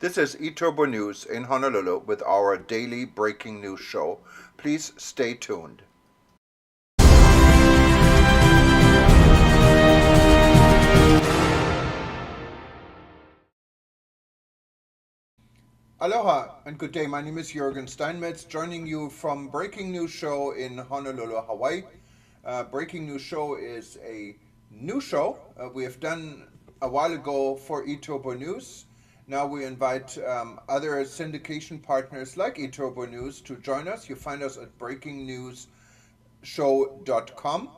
This is eTurbo News in Honolulu with our daily breaking news show. Please stay tuned. Aloha and good day. My name is Jürgen Steinmetz, joining you from Breaking News Show in Honolulu, Hawaii. Breaking News Show is a new show we have done a while ago for eTurbo News. Now we invite other syndication partners like eTurbo News to join us. You find us at breakingnewsshow.com.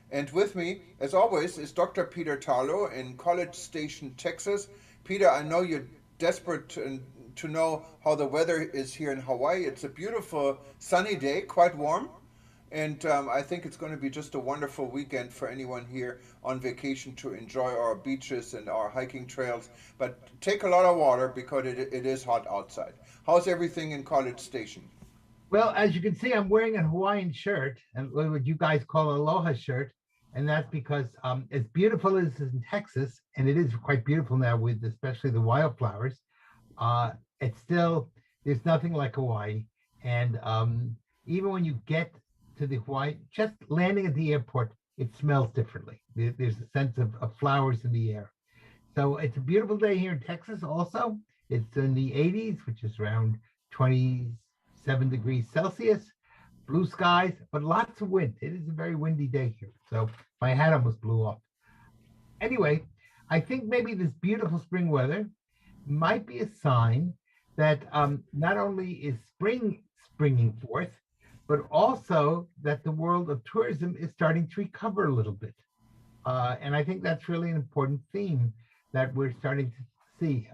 And with me, as always, is Dr. Peter Tarlow in College Station, Texas. Peter, I know you're desperate to know how the weather is here in Hawaii. It's a beautiful sunny day, quite warm. And I think it's going to be just a wonderful weekend for anyone here on vacation to enjoy our beaches and our hiking trails. But take a lot of water because it is hot outside. How's everything in College Station? Well, as you can see, I'm wearing a Hawaiian shirt, and what you guys call aloha shirt, and that's because as beautiful as in Texas, and it is quite beautiful now with especially the wildflowers, it's still there's nothing like Hawaii. And even when you get to the Hawaii, just landing at the airport, it smells differently. There's a sense of flowers in the air. So it's a beautiful day here in Texas. Also, it's in the 80s, which is around 27 degrees Celsius, blue skies, but lots of wind. It is a very windy day here. So my hat almost blew off. Anyway, I think maybe this beautiful spring weather might be a sign that not only is spring springing forth, but also that the world of tourism is starting to recover a little bit. And I think that's really an important theme that we're starting to see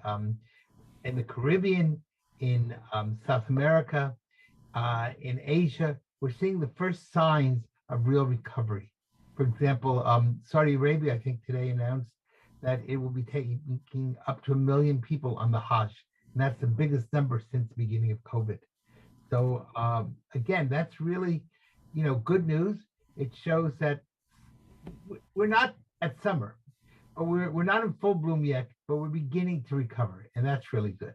in the Caribbean, in South America, in Asia. We're seeing the first signs of real recovery. For example, Saudi Arabia, I think today announced that it will be taking up to 1 million people on the Hajj. And that's the biggest number since the beginning of COVID. So again, that's really, good news. It shows that we're not at summer, but we're not in full bloom yet, but we're beginning to recover, and that's really good.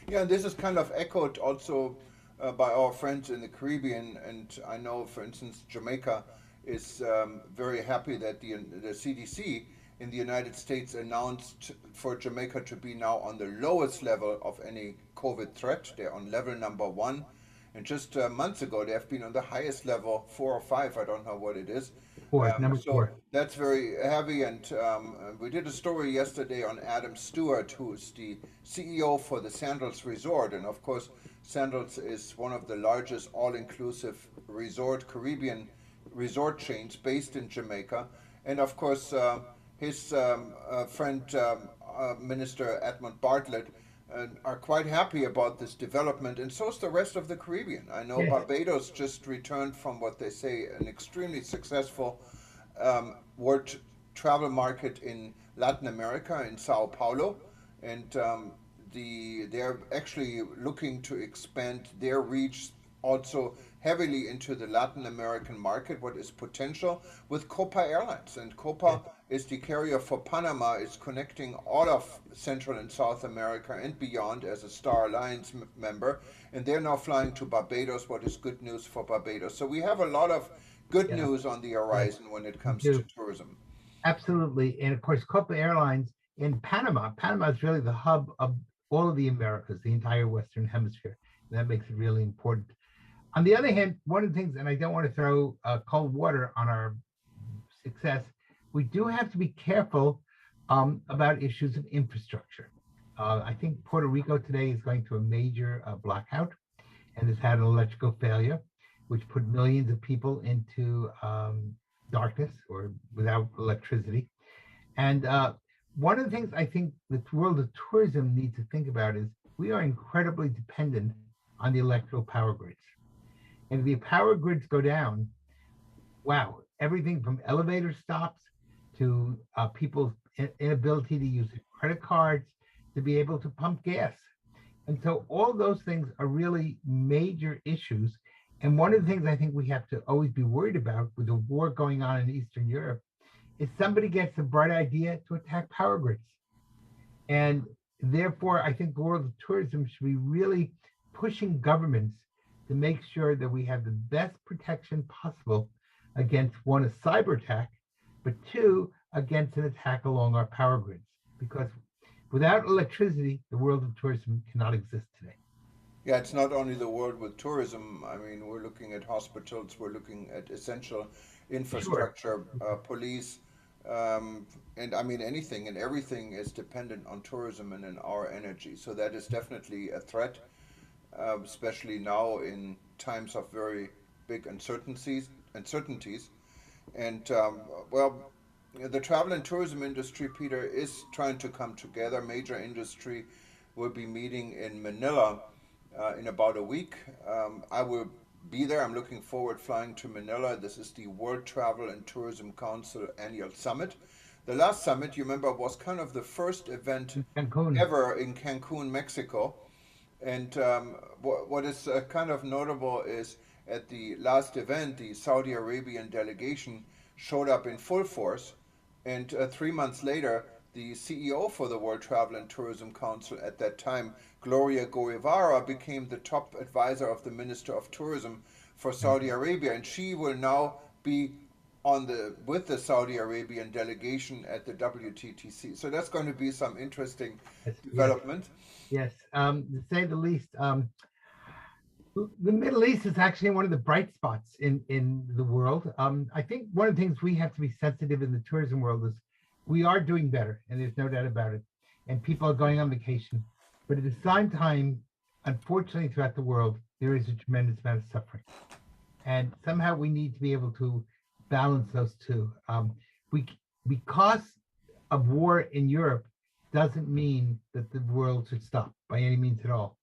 Yeah, this is kind of echoed also by our friends in the Caribbean, and I know, for instance, Jamaica is very happy that the CDC in the United States announced for Jamaica to be now on the lowest level of any COVID threat. They're on level number 1. And just months ago, they have been on the highest level, 4 or 5. I don't know what it is. Fourth, number So four. that's very heavy. And we did a story yesterday on Adam Stewart, who is the CEO for the Sandals Resort. And of course, Sandals is one of the largest all-inclusive Caribbean resort chains based in Jamaica. And of course, his friend, Minister Edmund Bartlett, are quite happy about this development, and so is the rest of the Caribbean. I know Yes. Barbados just returned from what they say an extremely successful world travel market in Latin America, in Sao Paulo, and they're actually looking to expand their reach also heavily into the Latin American market, what is potential with Copa Airlines. And Copa Yes. is the carrier for Panama, is connecting all of Central and South America and beyond as a Star Alliance member. And they're now flying to Barbados, what is good news for Barbados. So we have a lot of good Yeah. news on the Right. horizon when it We comes to do. tourism. Absolutely. And of course, Copa Airlines in Panama. Panama is really the hub of all of the Americas, the entire Western Hemisphere. And that makes it really important. On the other hand, one of the things, and I don't want to throw cold water on our success, we do have to be careful about issues of infrastructure. I think Puerto Rico today is going through a major blackout and has had an electrical failure, which put millions of people into darkness or without electricity. And one of the things I think the world of tourism needs to think about is we are incredibly dependent on the electrical power grids. And if the power grids go down, wow, everything from elevator stops to people's inability to use credit cards to be able to pump gas. And so all those things are really major issues. And one of the things I think we have to always be worried about with the war going on in Eastern Europe is somebody gets a bright idea to attack power grids. And therefore, I think the world of tourism should be really pushing governments to make sure that we have the best protection possible against one, a cyber attack, but two, against an attack along our power grids. Because without electricity, the world of tourism cannot exist today. Yeah, it's not only the world with tourism. I mean, we're looking at hospitals, we're looking at essential Sure. infrastructure, police, and I mean, anything and everything is dependent on tourism and in our energy. So that is definitely a threat, especially now in times of very big uncertainties. And well, the travel and tourism industry, Peter, is trying to come together. Major industry will be meeting in Manila in about a week. I will be there. I'm looking forward flying to Manila. This is the World Travel and Tourism Council annual summit. The last summit, you remember, was kind of the first event Cancun. ever in Cancun, Mexico. And what is kind of notable is at the last event, the Saudi Arabian delegation showed up in full force. And 3 months later, the CEO for the World Travel and Tourism Council at that time, Gloria Guevara, became the top advisor of the Minister of Tourism for Right. Saudi Arabia. And she will now be on the with the Saudi Arabian delegation at the WTTC. So that's going to be some interesting Yes, yes, development. yes. To say the least, the Middle East is actually one of the bright spots in the world. I think one of the things we have to be sensitive in the tourism world is we are doing better, and there's no doubt about it. And people are going on vacation, but at the same time, unfortunately, throughout the world, there is a tremendous amount of suffering, and somehow we need to be able to balance those two. We because of war in Europe doesn't mean that the world should stop by any means at all.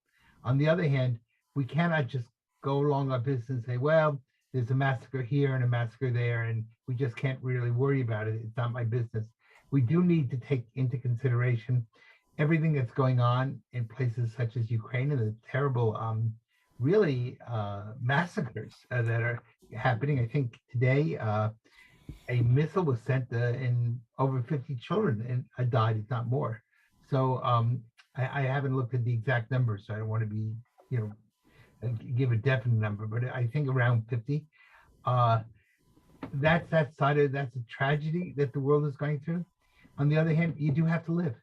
On the other hand, we cannot just go along our business and say, well, there's a massacre here and a massacre there, and we just can't really worry about it. It's not my business. We do need to take into consideration everything that's going on in places such as Ukraine and the terrible, really massacres that are happening. I think today a missile was sent and over 50 children and died, if not more. So I haven't looked at the exact numbers, so I don't want to be, you know, give a definite number, but I think around 50. Uh, that's a tragedy that the world is going through. On the other hand, you do have to live,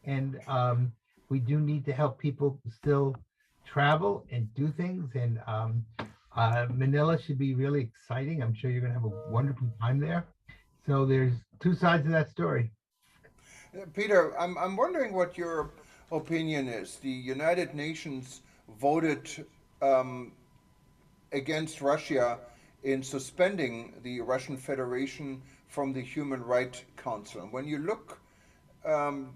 and we do need to help people still travel and do things. And Manila should be really exciting. I'm sure you're going to have a wonderful time there. So there's two sides of that story. Peter, I'm wondering what your opinion is. The United Nations voted um, against Russia in suspending the Russian Federation from the Human Rights Council. And when you look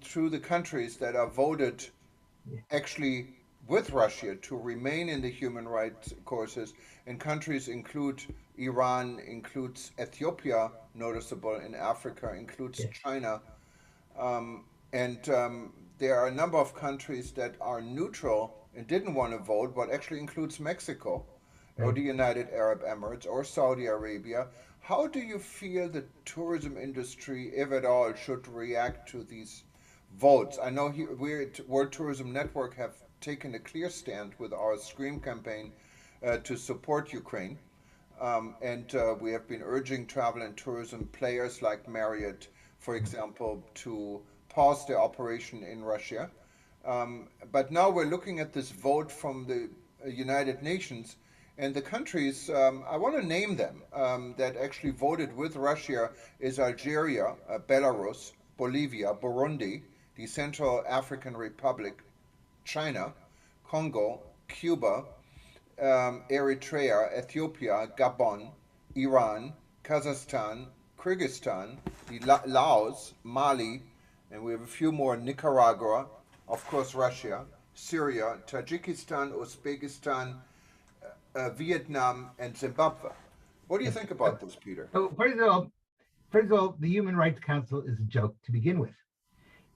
through the countries that are voted Yeah. actually with Russia to remain in the human rights courses, and countries include Iran, includes Ethiopia, noticeable in Africa, includes Yeah. China, and there are a number of countries that are neutral and didn't want to vote, but actually includes Mexico or Right. the United Arab Emirates or Saudi Arabia. How do you feel the tourism industry, if at all, should react to these votes? I know we at World Tourism Network have taken a clear stand with our Scream campaign to support Ukraine. And we have been urging travel and tourism players like Marriott, for example, to pause their operation in Russia. But now we're looking at this vote from the United Nations, and the countries, I want to name them, that actually voted with Russia is Algeria, Belarus, Bolivia, Burundi, the Central African Republic, China, Congo, Cuba, Eritrea, Ethiopia, Gabon, Iran, Kazakhstan, Kyrgyzstan, Laos, Mali, and we have a few more, Nicaragua, of course, Russia, Syria, Tajikistan, Uzbekistan, Vietnam, and Zimbabwe. What do you Yes. think about this, Peter? So first of all, the Human Rights Council is a joke to begin with.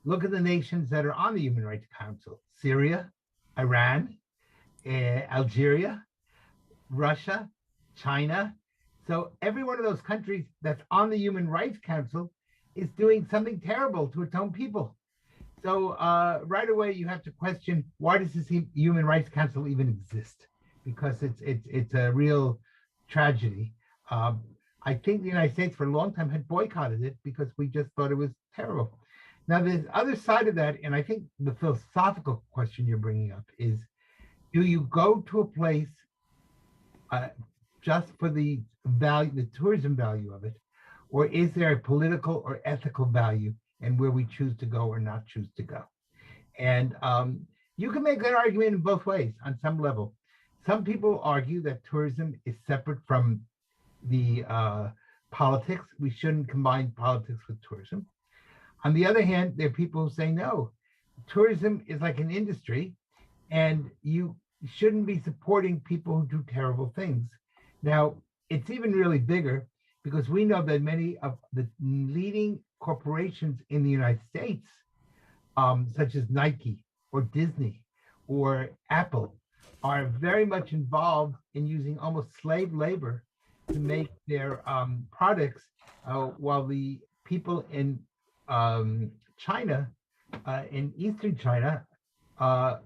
Look at the nations that are on the Human Rights Council: Syria, Iran, Algeria, Russia, China. So every one of those countries that's on the Human Rights Council is doing something terrible to its own people. So right away you have to question, why does this Human Rights Council even exist? Because it's a real tragedy. Um, I think the United States for a long time had boycotted it because we just thought it was terrible. Now there's other side of that, and I think the philosophical question you're bringing up is: do you go to a place uh, just for the value, the tourism value of it, or is there a political or ethical value in where we choose to go or not choose to go? And you can make that argument in both ways on some level. Some people argue that tourism is separate from the politics. We shouldn't combine politics with tourism. On the other hand, there are people who say no, tourism is like an industry and you shouldn't be supporting people who do terrible things. Now, it's even really bigger because we know that many of the leading corporations in the United States, such as Nike or Disney or Apple, are very much involved in using almost slave labor to make their products, while the people in China, in Eastern China, uh,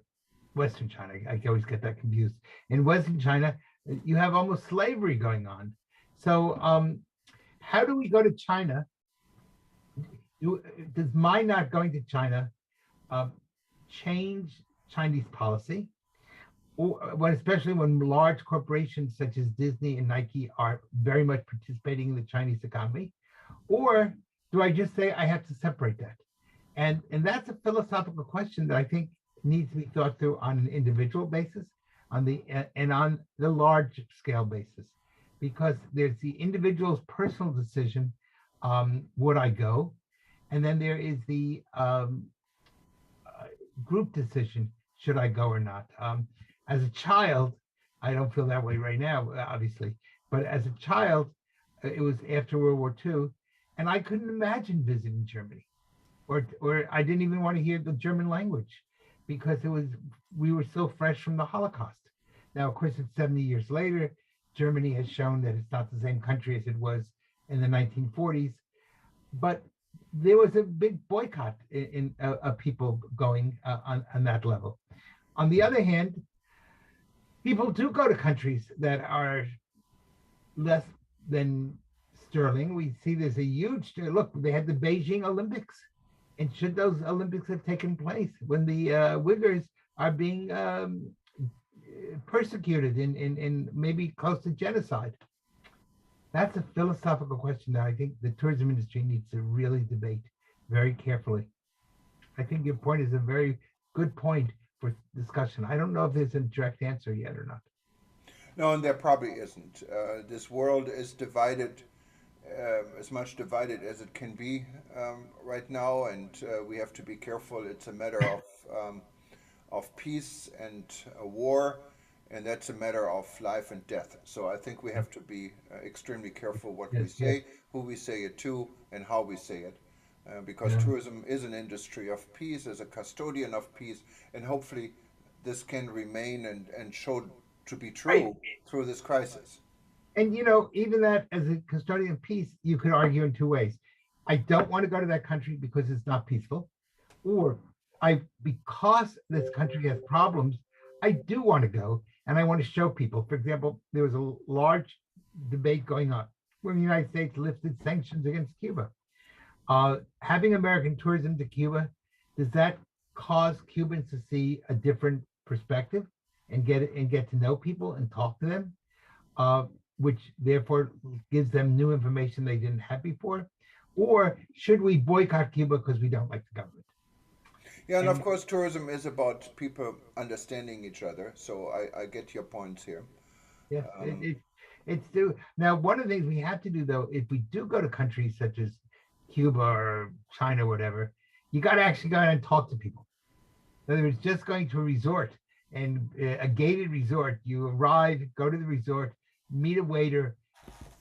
Western China, I always get that confused. In Western China, you have almost slavery going on. So, how do we go to China? Does my not going to China uh, change Chinese policy? Or when, especially when large corporations such as Disney and Nike are very much participating in the Chinese economy? Or do I just say I have to separate that? And that's a philosophical question that I think needs to be thought through on an individual basis, on the and on the large scale basis, because there's the individual's personal decision, would I go, and then there is the uh, group decision, should I go or not. As a child, I don't feel that way right now, obviously, but as a child, it was after World War II, and I couldn't imagine visiting Germany, or I didn't even want to hear the German language because it was we were so fresh from the Holocaust. Now, of course, it's 70 years later. Germany has shown that it's not the same country as it was in the 1940s, but there was a big boycott of people going on that level. On the other hand, people do go to countries that are less than sterling. We see there's a huge look. They had the Beijing Olympics, and should those Olympics have taken place when the Uyghurs are being persecuted in maybe close to genocide? That's a philosophical question that I think the tourism industry needs to really debate very carefully. I think your point is a very good point for discussion. I don't know if there's a direct answer yet or not. No, and there probably isn't. This world is divided, as much divided as it can be right now, and we have to be careful. It's a matter of peace and war, and that's a matter of life and death. So I think we have to be extremely careful what we Yes, yes, say, who we say it to, and how we say it. Because yeah. tourism is an industry of peace, is a custodian of peace, and hopefully this can remain and show to be Right. true through this crisis. And even that as a custodian of peace, you could argue in two ways. I don't want to go to that country because it's not peaceful, or I because this country has problems, I do want to go and I want to show people. For example, there was a large debate going on when the United States lifted sanctions against Cuba. Having American tourism to Cuba, does that cause Cubans to see a different perspective and get to know people and talk to them, uh, which therefore gives them new information they didn't have before? Or should we boycott Cuba because we don't like the government? Yeah, and of And course, tourism is about people understanding each other. So I get your points here. yeah, Um, it's do now. One of the things we have to do though, if we do go to countries such as Cuba or China, or whatever, you got to actually go out and talk to people. In other words, just going to a resort and a gated resort, you arrive, go to the resort, meet a waiter,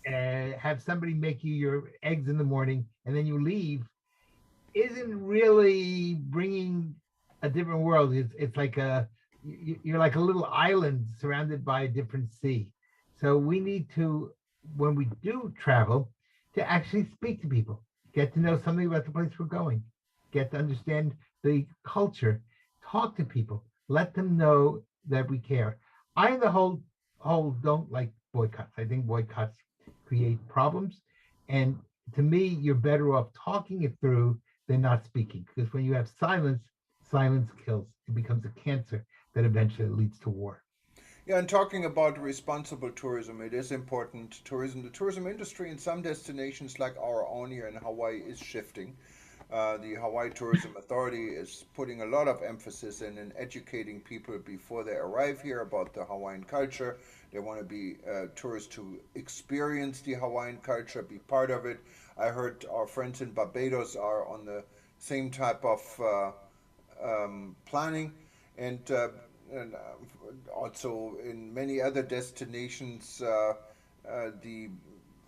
and have somebody make you your eggs in the morning, and then you leave, isn't really bringing a different world. It's like you're like a little island surrounded by a different sea. So we need to, when we do travel, to actually speak to people, get to know something about the place we're going, get to understand the culture, talk to people, let them know that we care. I, on the whole, don't like boycotts. I think boycotts create problems. And to me, you're better off talking it through than not speaking. Because when you have silence, silence kills. It becomes a cancer that eventually leads to war. Yeah, and talking about responsible tourism, it is important. The tourism industry in some destinations like our own here in Hawaii is shifting. The Hawaii Tourism Authority is putting a lot of emphasis in educating people before they arrive here about the Hawaiian culture. They want to be tourists to experience the Hawaiian culture, be part of it. I heard our friends in Barbados are on the same type of planning, and also in many other destinations, the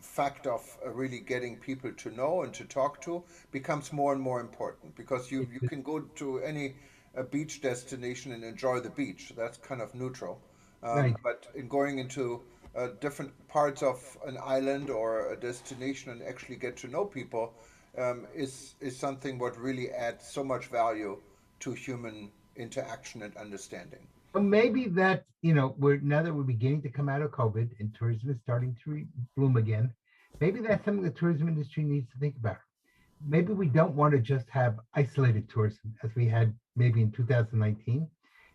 fact of really getting people to know and to talk to becomes more and more important because you can go to any beach destination and enjoy the beach. That's kind of neutral. Right. But in going into different parts of an island or a destination and actually get to know people is something what really adds so much value to human interaction and understanding. Well, maybe that, we're now that we're beginning to come out of COVID and tourism is starting to bloom again, maybe that's something the tourism industry needs to think about. Maybe we don't want to just have isolated tourism as we had maybe in 2019.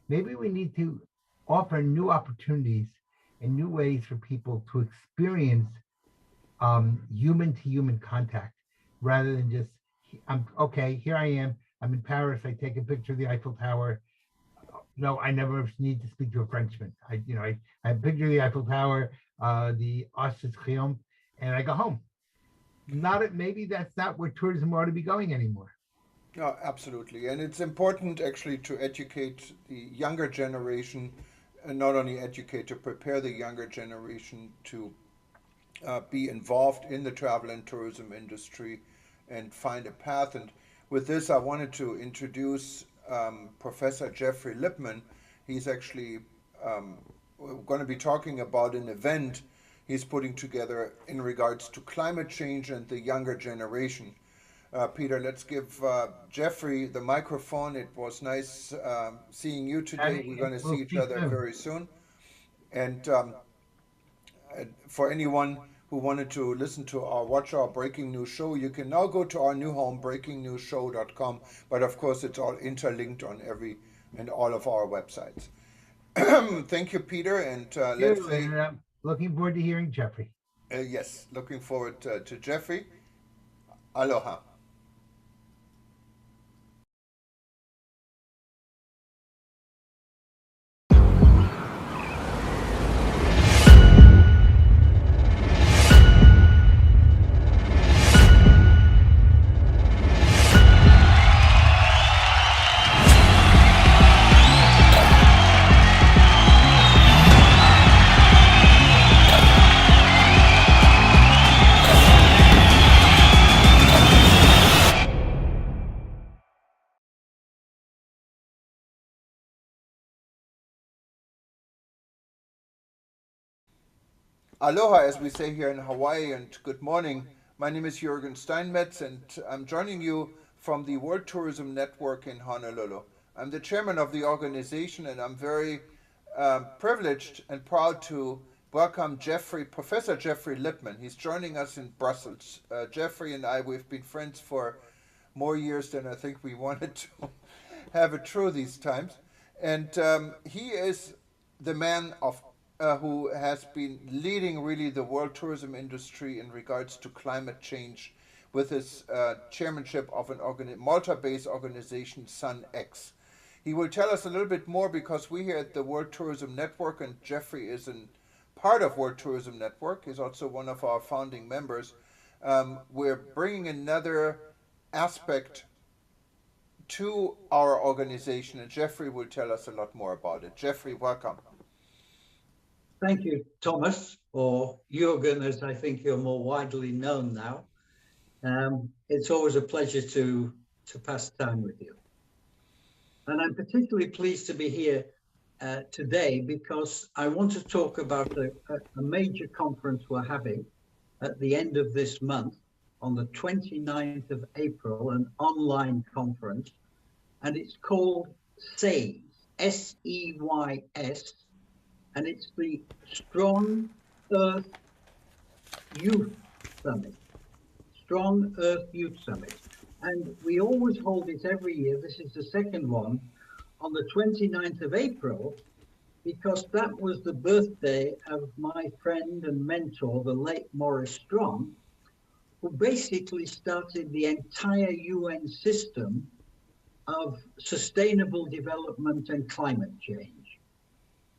Maybe we need to offer new opportunities and new ways for people to experience human to human contact rather than just, I'm okay, here I am, I'm in Paris, I take a picture of the Eiffel Tower. No, I never need to speak to a Frenchman. I picture the Eiffel Tower, the Arc de Triomphe, and I go home. Maybe that's not where tourism ought to be going anymore. No, absolutely. And it's important actually to educate the younger generation, and not only educate, to prepare the younger generation to be involved in the travel and tourism industry and find a path. And with this, I wanted to introduce Professor Jeffrey Lipman. He's actually going to be talking about an event he's putting together in regards to climate change and the younger generation. Peter, let's give Jeffrey the microphone. It was nice seeing you today. We're going to see each other very soon. And for anyone who wanted to listen to or watch our breaking news show, you can now go to our new home, breakingnewsshow.com. But of course, it's all interlinked on every and all of our websites. Thank you, Peter. And let's say, looking forward to hearing Jeffrey. Yes, looking forward to Jeffrey. Aloha. Aloha, as we say here in Hawaii, and good morning. My name is Jürgen Steinmetz, and I'm joining you from the World Tourism Network in Honolulu. I'm the chairman of the organization, and I'm very privileged and proud to welcome Professor Jeffrey Lipman. He's joining us in Brussels. Jeffrey and I, we've been friends for more years than I think we wanted to have it true these times. And he is the man who has been leading really the world tourism industry in regards to climate change with his chairmanship of an Malta-based organization, SunX. He will tell us a little bit more because we here at the World Tourism Network, and Jeffrey is part of World Tourism Network, he's also one of our founding members. We're bringing another aspect to our organization, and Jeffrey will tell us a lot more about it. Jeffrey, welcome. Thank you, Thomas, or Jürgen, as I think you're more widely known now. It's always a pleasure to pass time with you. And I'm particularly pleased to be here today because I want to talk about a major conference we're having at the end of this month on the 29th of April, an online conference. and it's called SEYS, SEYS, and it's the Strong Earth Youth Summit. Strong Earth Youth Summit. And we always hold it every year. This is the second one on the 29th of April, because that was the birthday of my friend and mentor, the late Maurice Strong, who basically started the entire UN system of sustainable development and climate change.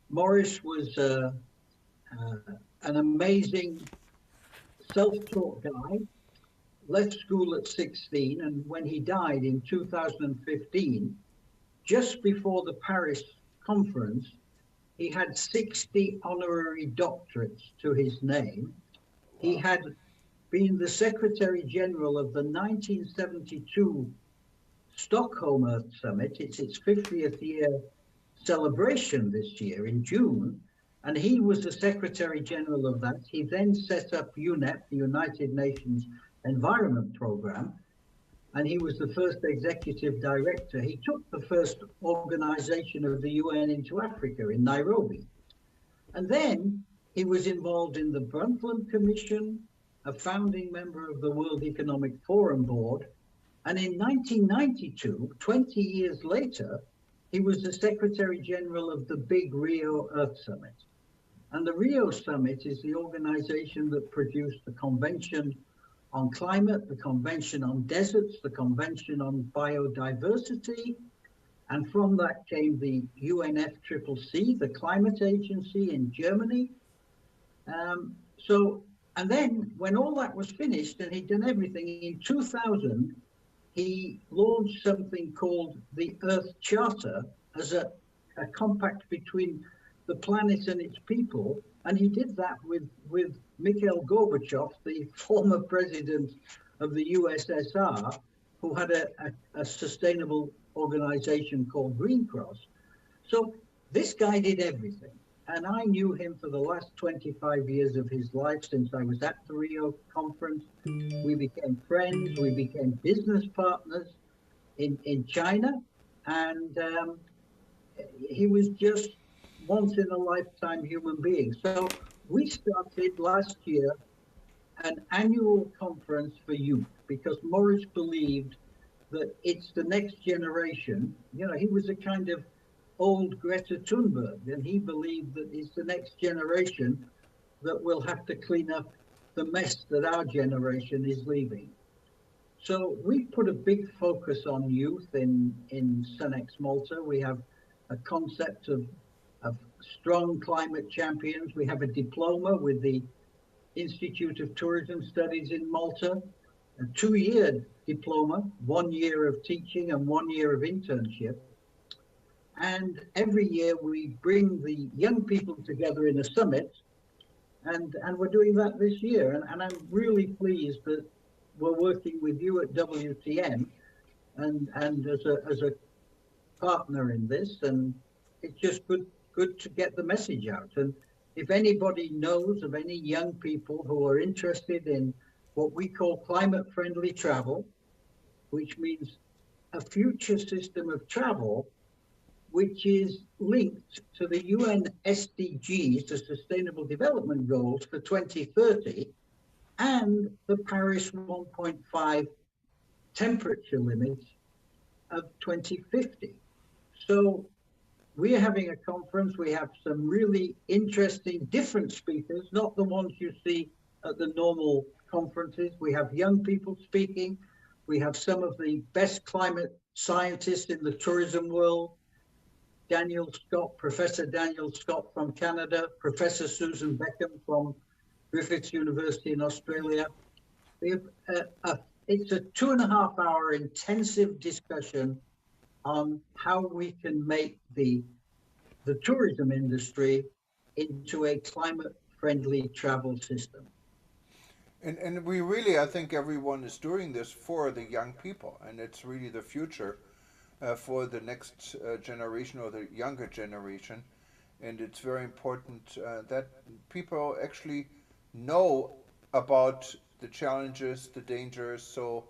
Maurice was an amazing self-taught guy, left school at 16, and when he died in 2015, just before the Paris conference, he had 60 honorary doctorates to his name. He had been the Secretary General of the 1972 Stockholm Earth Summit. It's its 50th year celebration this year in June, and he was the Secretary General of that. He then set up UNEP, the United Nations Environment Programme, and he was the first executive director. He took the first organization of the UN into Africa in Nairobi. And then he was involved in the Brundtland Commission, a founding member of the World Economic Forum Board. And in 1992, 20 years later, he was the Secretary General of the Big Rio Earth Summit. And the Rio Summit is the organization that produced the Convention on Climate, the Convention on Deserts, the Convention on Biodiversity, and from that came the UNFCCC, the climate agency in Germany. And then when all that was finished and he'd done everything, in 2000, he launched something called the Earth Charter as a compact between the planet and its people. And he did that with Mikhail Gorbachev, the former president of the USSR, who had a sustainable organization called Green Cross. So this guy did everything. And I knew him for the last 25 years of his life since I was at the Rio conference. We became friends, we became business partners in China. And he was just once in a lifetime human being. So we started last year an annual conference for youth because Maurice believed that it's the next generation. You know, he was a kind of old Greta Thunberg, and he believed that it's the next generation that will have to clean up the mess that our generation is leaving. So we put a big focus on youth in Sunex Malta. We have a concept of strong climate champions. We have a diploma with the Institute of Tourism Studies in Malta, a 2-year diploma, 1 year of teaching and 1 year of internship. And every year we bring the young people together in a summit, and we're doing that this year. And I'm really pleased that we're working with you at WTN and as a partner in this, and it's just good to get the message out. And if anybody knows of any young people who are interested in what we call climate-friendly travel, which means a future system of travel which is linked to the UN SDGs, the Sustainable Development Goals for 2030, and the Paris 1.5 temperature limits of 2050. So we're having a conference. We have some really interesting, different speakers, not the ones you see at the normal conferences. We have young people speaking. We have some of the best climate scientists in the tourism world. Daniel Scott, Professor Daniel Scott from Canada, Professor Susan Beckham from Griffith University in Australia. We have it's a 2.5-hour intensive discussion on how we can make the tourism industry into a climate-friendly travel system. And we really, I think everyone is doing this for the young people, and it's really the future for the next generation or the younger generation. And it's very important that people actually know about the challenges, the dangers, so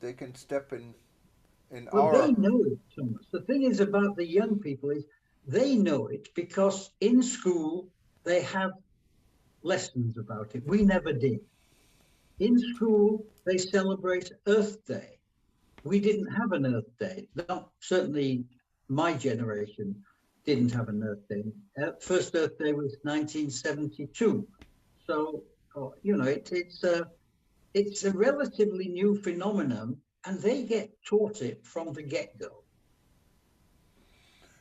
they can step in Well, they our. know it, Thomas. The thing is about the young people is they know it because in school they have lessons about it. We never did. In school, they celebrate Earth Day. We didn't have an Earth Day. Not certainly my generation didn't have an Earth Day. First Earth Day was 1972. So, you know, it's a relatively new phenomenon, and they get taught it from the get-go.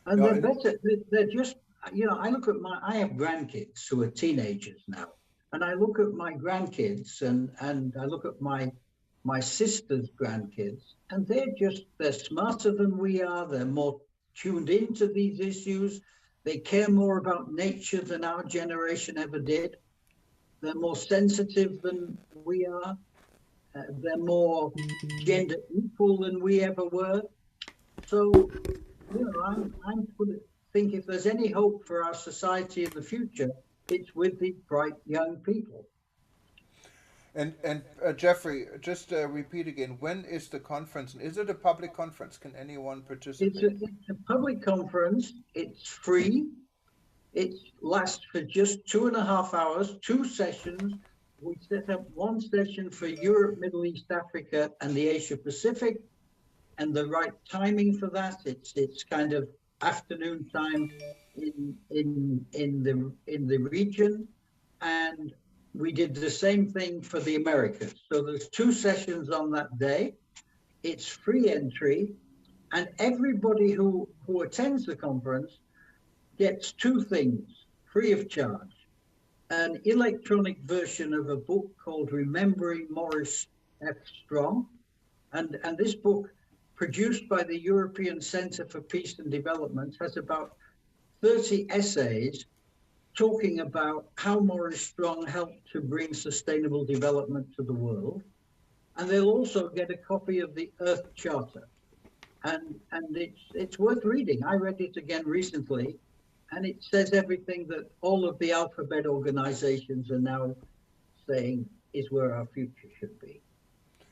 And Yeah, they're better. They're just, you know, I have grandkids who are teenagers now, and I look at my grandkids and I look at my sister's grandkids, and they're smarter than we are. They're more tuned into these issues. They care more about nature than our generation ever did. They're more sensitive than we are. They're more gender equal than we ever were. So, you know, I'm think if there's any hope for our society in the future, it's with these bright young people. and Jeffrey, just repeat again. When is the conference? Is it a public conference? Can anyone participate? It's a public conference. It's free. It lasts for just 2.5 hours, 2 sessions. We set up one session for Europe, Middle East, Africa, and the Asia Pacific, and the right timing for that. It's kind of afternoon time in the region, and we did the same thing for the Americas. So there's 2 sessions on that day. It's free entry, and everybody who attends the conference gets 2 things free of charge: an electronic version of a book called Remembering Maurice F. Strong, and this book, produced by the European Centre for Peace and Development, has about 30 essays talking about how Maurice Strong helped to bring sustainable development to the world. And they'll also get a copy of the Earth Charter. And it's worth reading. I read it again recently, and it says everything that all of the alphabet organizations are now saying is where our future should be.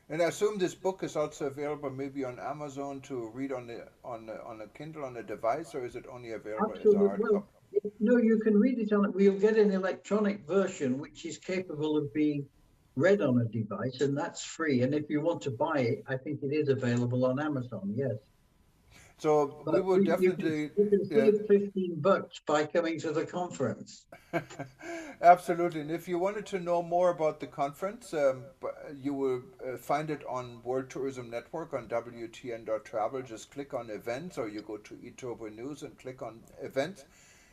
And I assume this book is also available maybe on Amazon to read on a Kindle on a device, or is it only available as a Absolutely. hard Well, copy? no, you can read it on it. We'll get an electronic version which is capable of being read on a device, and that's free. And if you want to buy it, I think it is available on Amazon. Yes. So we But will you definitely. can save $15 by coming to the conference. Absolutely. And if you wanted to know more about the conference, you will find it on World Tourism Network on WTN.travel. Just click on events, or you go to eTurbo News and click on events,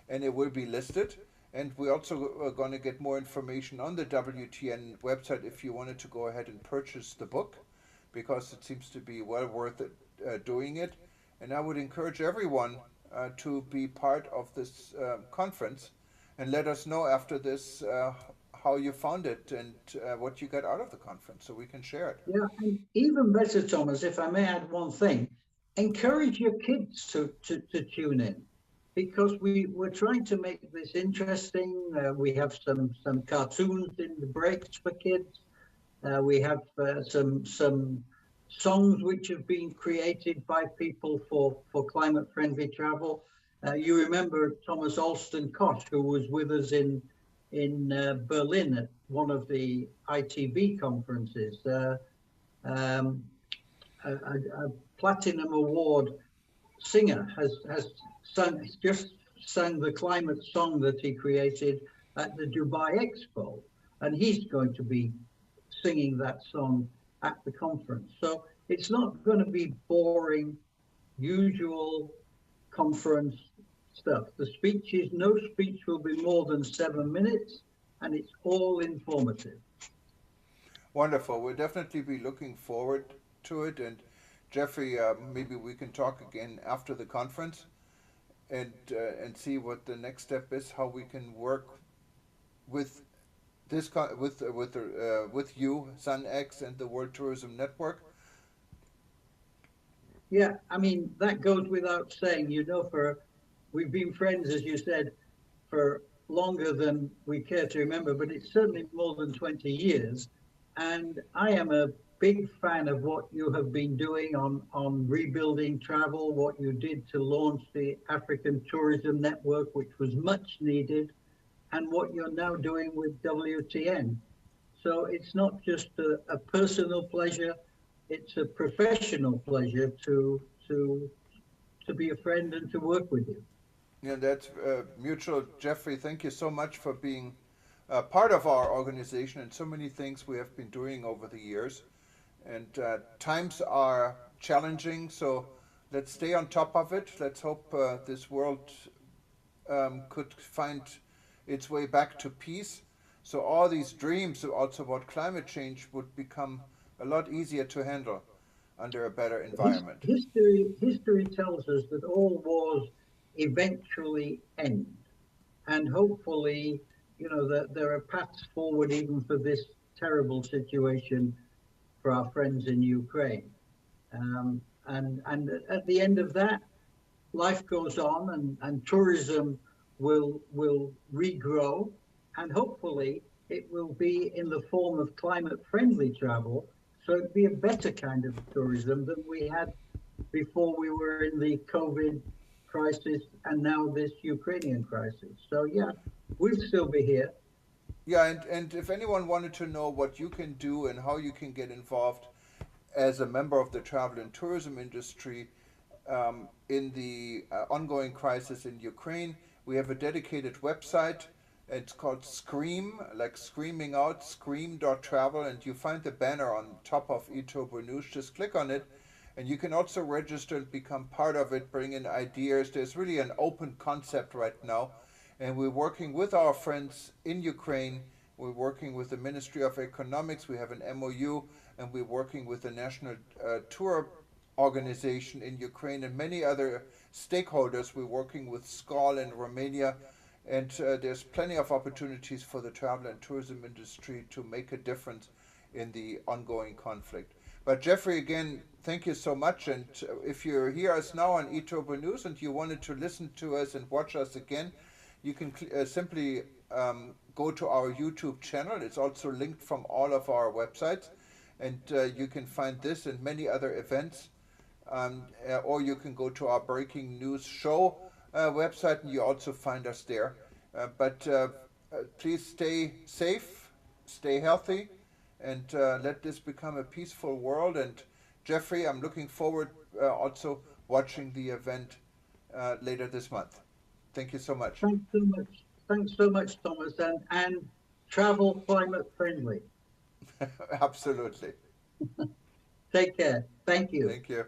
and it will be listed. And we also are going to get more information on the WTN website if you wanted to go ahead and purchase the book, because it seems to be well worth it doing it. And I would encourage everyone to be part of this conference, and let us know after this how you found it and what you got out of the conference, so we can share it. Yeah, and even better, Thomas, if I may add one thing, encourage your kids to tune in, because we're trying to make this interesting. We have some cartoons in the breaks for kids. We have some songs which have been created by people for climate-friendly travel. You remember Thomas Alston Koch, who was with us in Berlin at one of the ITB conferences. A Platinum Award singer has just sung the climate song that he created at the Dubai Expo, and he's going to be singing that song at the conference. So it's not going to be boring, usual conference stuff. The speeches, no speech will be more than 7 minutes, and it's all informative. Wonderful. We'll definitely be looking forward to it. And Jeffrey, maybe we can talk again after the conference and see what the next step is, how we can work with this with you, SunX, and the World Tourism Network. Yeah, I mean, that goes without saying. You know, we've been friends, as you said, for longer than we care to remember, but it's certainly more than 20 years. And I am a big fan of what you have been doing on rebuilding travel, what you did to launch the African Tourism Network, which was much needed, and what you're now doing with WTN. So it's not just a personal pleasure, it's a professional pleasure to be a friend and to work with you. Yeah, that's mutual. Jeffrey, thank you so much for being part of our organization and so many things we have been doing over the years. And times are challenging, so let's stay on top of it. Let's hope this world could find its way back to peace. So all these dreams also about climate change would become a lot easier to handle under a better environment. History tells us that all wars eventually end, and hopefully, that there are paths forward even for this terrible situation for our friends in Ukraine. And at the end of that, life goes on, and tourism will regrow, and hopefully it will be in the form of climate-friendly travel. So it'd be a better kind of tourism than we had before we were in the COVID crisis and now this Ukrainian crisis. So yeah, we'll still be here. Yeah, and if anyone wanted to know what you can do and how you can get involved as a member of the travel and tourism industry in the ongoing crisis in Ukraine, we have a dedicated website. It's called Scream, like screaming out, scream.travel, and you find the banner on top of Itobu News. Just click on it, and you can also register and become part of it, bring in ideas. There's really an open concept right now, and we're working with our friends in Ukraine. We're working with the Ministry of Economics. We have an MOU, and we're working with the National Tour Organization in Ukraine and many other stakeholders. We're working with SCOL in Romania. And there's plenty of opportunities for the travel and tourism industry to make a difference in the ongoing conflict. But Jeffrey, again, thank you so much. And if you hear us now on Itobu News and you wanted to listen to us and watch us again, you can simply go to our YouTube channel. It's also linked from all of our websites. And you can find this and many other events. Or you can go to our Breaking News Show website, and you also find us there. But please stay safe, stay healthy, and let this become a peaceful world. And Jeffrey, I'm looking forward also watching the event later this month. Thank you so much. Thanks so much. Thanks so much, Thomas, and travel climate friendly. Absolutely. Take care. Thank you. Thank you.